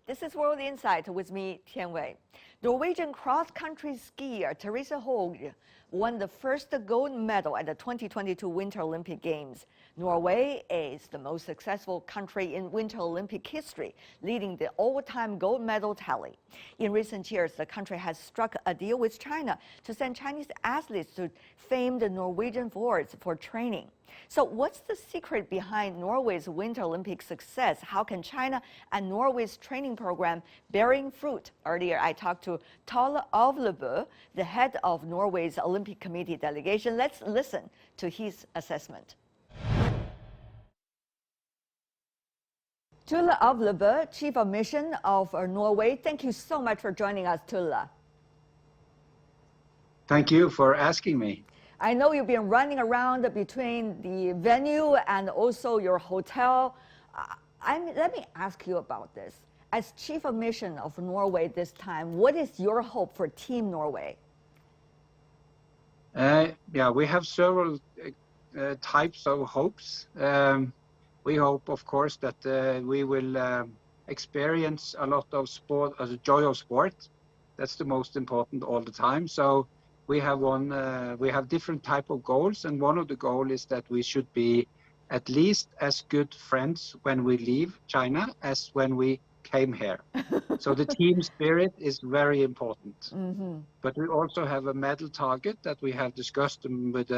This is World Insight with me, Tian Wei. Norwegian cross-country skier Therese Johaug won the first gold medal at the 2022 Winter Olympic Games. Norway is the most successful country in Winter Olympic history, leading the all-time gold medal tally. In recent years, the country has struck a deal with China to send Chinese athletes to famed Norwegian fjords for training. So what's the secret behind Norway's Winter Olympic success? How can China and Norway's training program bearing fruit? Earlier, I talked to Tore Øvrebø, the head of Norway's Olympic Committee delegation. Let's listen to his assessment. Tore Øvrebø, Chief of Mission of Norway, thank you so much for joining us, Tore. Thank you for asking me. I know you've been running around between the venue and also your hotel. Let me ask you about this. As Chief of Mission of Norway this time, what is your hope for Team Norway? Yeah, we have several types of hopes. We hope, of course, that we will experience a lot of sport, as a joy of sport. That's the most important all the time. So we have different type of goals, and one of the goals is that we should be at least as good friends when we leave China as when we came here. So the team spirit is very important. Mm-hmm. But we also have a medal target that we have discussed with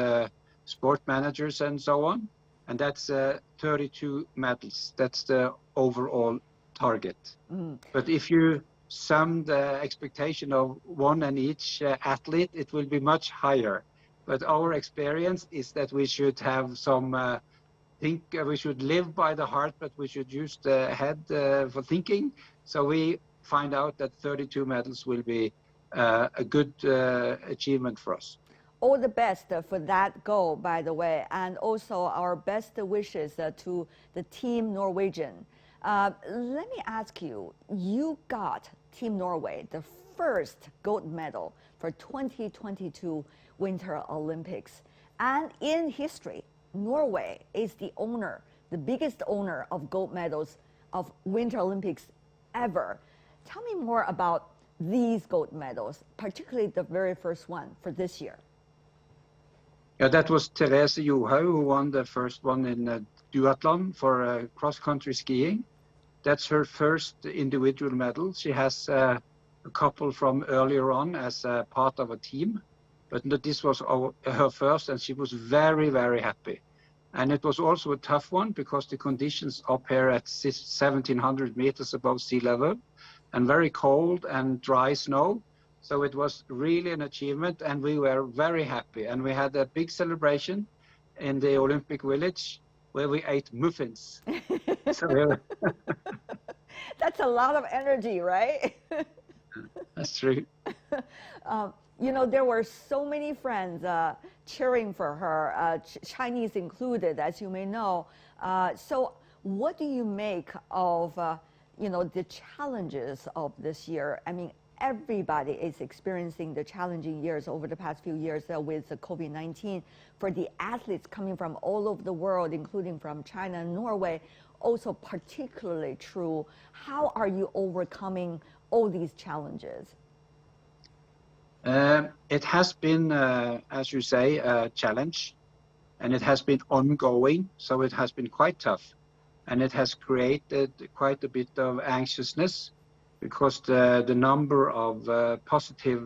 sport managers and so on, and that's 32 medals. That's the overall target. Mm. But if you sum the expectation of one and each athlete, it will be much higher. But our experience is that we should have some we should live by the heart, but we should use the head for thinking. So we find out that 32 medals will be a good achievement for us. All the best for that goal, by the way, and also our best wishes to the Team Norwegian. Let me ask you, you got Team Norway the first gold medal for 2022 Winter Olympics. And in history, Norway is the biggest owner of gold medals of Winter Olympics ever. Tell me more about these gold medals, particularly the very first one for this year. Yeah, that was Therese Johaug who won the first one in duathlon for cross-country skiing. That's her first individual medal. She has a couple from earlier on as a part of a team, but this was her first, and she was very, very happy. And it was also a tough one because the conditions up here at 1,700 meters above sea level and very cold and dry snow. So it was really an achievement, and we were very happy. And we had a big celebration in the Olympic Village where we ate muffins. That's a lot of energy, right? That's true. You know, there were so many friends cheering for her, Chinese included, as you may know. So what do you make of, the challenges of this year? I mean, everybody is experiencing the challenging years over the past few years with the COVID-19. For the athletes coming from all over the world, including from China and Norway, also particularly true. How are you overcoming all these challenges? It has been, as you say, a challenge, and it has been ongoing, so it has been quite tough. And it has created quite a bit of anxiousness because the number of positive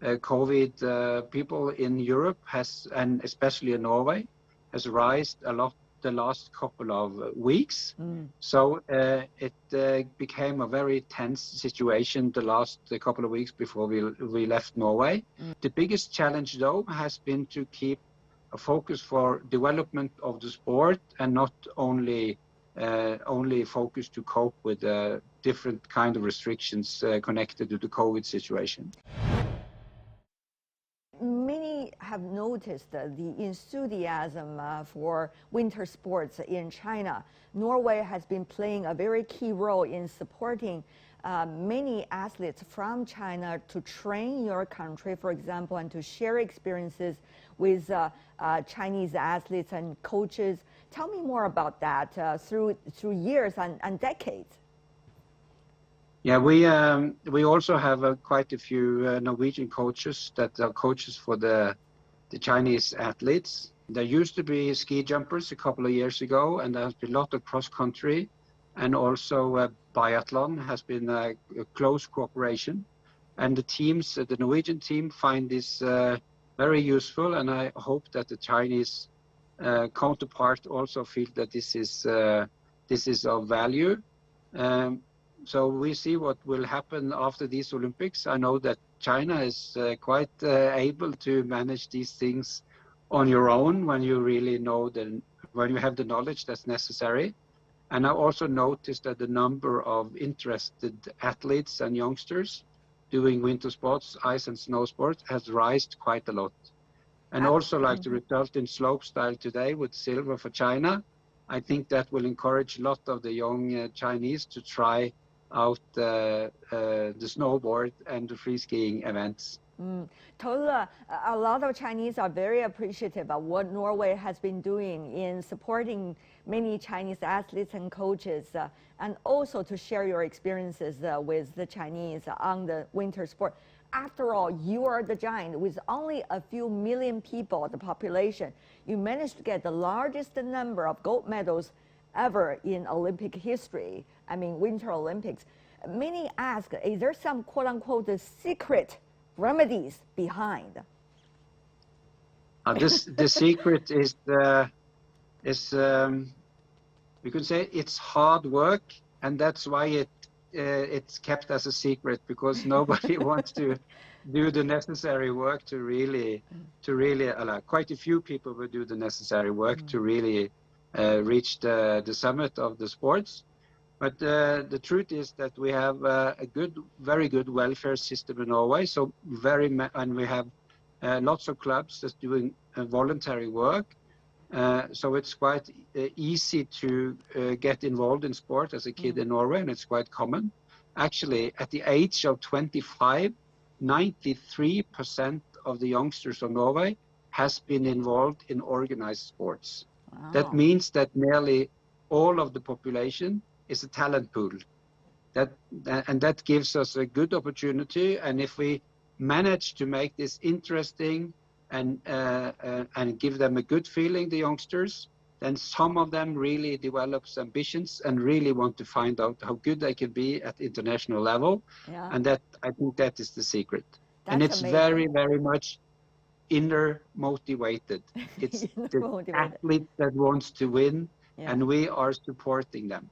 COVID people in Europe has, and especially in Norway, has risen a lot the last couple of weeks. So it became a very tense situation the last couple of weeks before we left Norway. The biggest challenge, though, has been to keep a focus for development of the sport and not only focus to cope with different kind of restrictions connected to the COVID situation. Many have noticed the enthusiasm for winter sports in China. Norway has been playing a very key role in supporting many athletes from China to train your country, for example, and to share experiences with Chinese athletes and coaches. Tell me more about that through years and decades. Yeah, we also have quite a few Norwegian coaches that are coaches for the Chinese athletes. There used to be ski jumpers a couple of years ago, and there has been a lot of cross country, and also biathlon has been a close cooperation. And the teams, the Norwegian team, find this very useful, and I hope that the Chinese counterpart also feel that this is of value. So we see what will happen after these Olympics. I know that China is quite able to manage these things on your own when you really know when you have the knowledge that's necessary. And I also noticed that the number of interested athletes and youngsters doing winter sports, ice and snow sports, has risen quite a lot. And also like the result in slopestyle today with silver for China, I think that will encourage a lot of the young Chinese to try out the snowboard and the free skiing events. Totally. A lot of Chinese are very appreciative of what Norway has been doing in supporting many Chinese athletes and coaches, and also to share your experiences with the Chinese on the winter sport. After all, you are the giant. With only a few million people, the population, you managed to get the largest number of gold medals ever in Olympic history. I mean, Winter Olympics. Many ask, is there some quote-unquote secret remedies behind? The secret is we could say it's hard work, and that's why it's kept as a secret, because nobody wants to do the necessary work to really allow. Quite a few people will do the necessary work to really reach the summit of the sports. But the truth is that we have a very good welfare system in Norway. So and we have lots of clubs that's doing voluntary work. So it's quite easy to get involved in sport as a kid in Norway, and it's quite common. Actually, at the age of 25, 93% of the youngsters of Norway has been involved in organized sports. Wow. That means that nearly all of the population is a talent pool. And that gives us a good opportunity. And if we manage to make this interesting and give them a good feeling, the youngsters, then some of them really develops ambitions and really want to find out how good they can be at international level. Yeah. And I think that is the secret. That's and it's amazing. Very, very much inner motivated. It's the athlete that wants to win, and we are supporting them.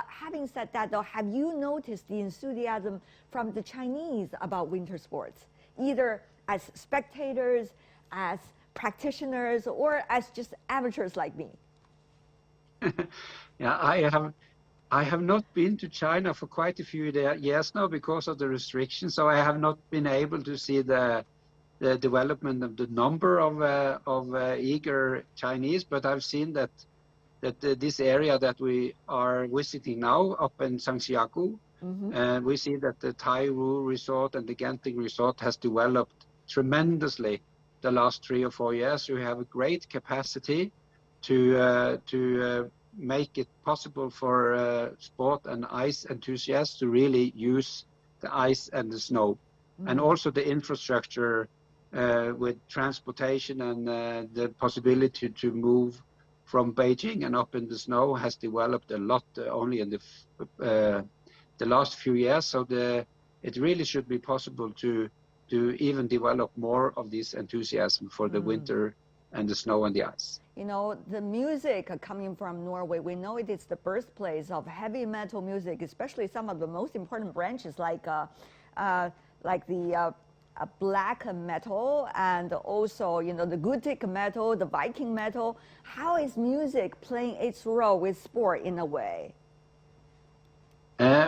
Having said that, though, have you noticed the enthusiasm from the Chinese about winter sports, either as spectators, as practitioners, or as just amateurs like me? Yeah, I have not been to China for quite a few years now because of the restrictions, so I have not been able to see the development of the number of eager Chinese, but I've seen that this area that we are visiting now up in Zhangjiakou, we see that the Taiwu resort and the Genting resort has developed tremendously the last 3 or 4 years. We have a great capacity to make it possible for sport and ice enthusiasts to really use the ice and the snow. And also the infrastructure with transportation and the possibility to move from Beijing and up in the snow has developed a lot only in the last few years. So it really should be possible to even develop more of this enthusiasm for the winter and the snow and the ice. You know, the music coming from Norway, we know it is the birthplace of heavy metal music, especially some of the most important branches like the black metal and also, you know, the Gothic metal, the Viking metal. How is music playing its role with sport in a way?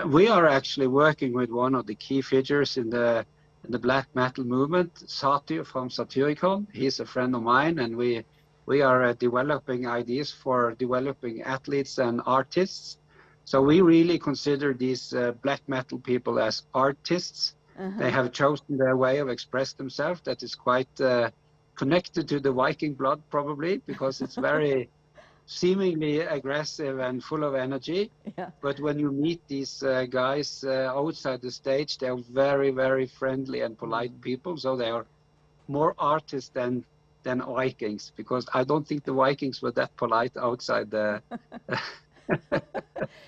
We are actually working with one of the key figures in the the black metal movement. Satyr from Satyricon, he's a friend of mine, and we are developing ideas for developing athletes and artists. So we really consider these black metal people as artists. They have chosen their way of express themselves that is quite connected to the Viking blood, probably, because it's very seemingly aggressive and full of energy. Yeah. But when you meet these guys outside the stage, they're very, very friendly and polite people. So they are more artists than Vikings, because I don't think the Vikings were that polite outside the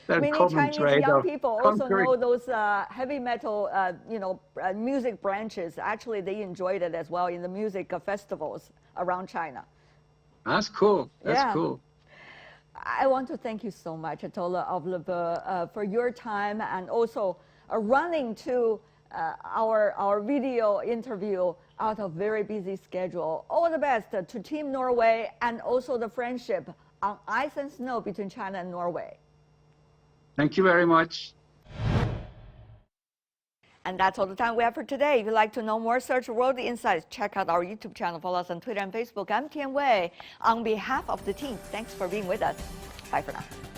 Many common Chinese trade young of people also conquering. know those heavy metal, music branches. Actually, they enjoyed it as well in the music festivals around China. That's cool. That's Yeah. cool. I want to thank you so much, Tore Øvrebø, for your time and also running to our video interview out of very busy schedule. All the best to Team Norway and also the friendship on ice and snow between China and Norway. Thank you very much. And that's all the time we have for today. If you'd like to know more, search World Insights. Check out our YouTube channel. Follow us on Twitter and Facebook. I'm Tian Wei. On behalf of the team, thanks for being with us. Bye for now.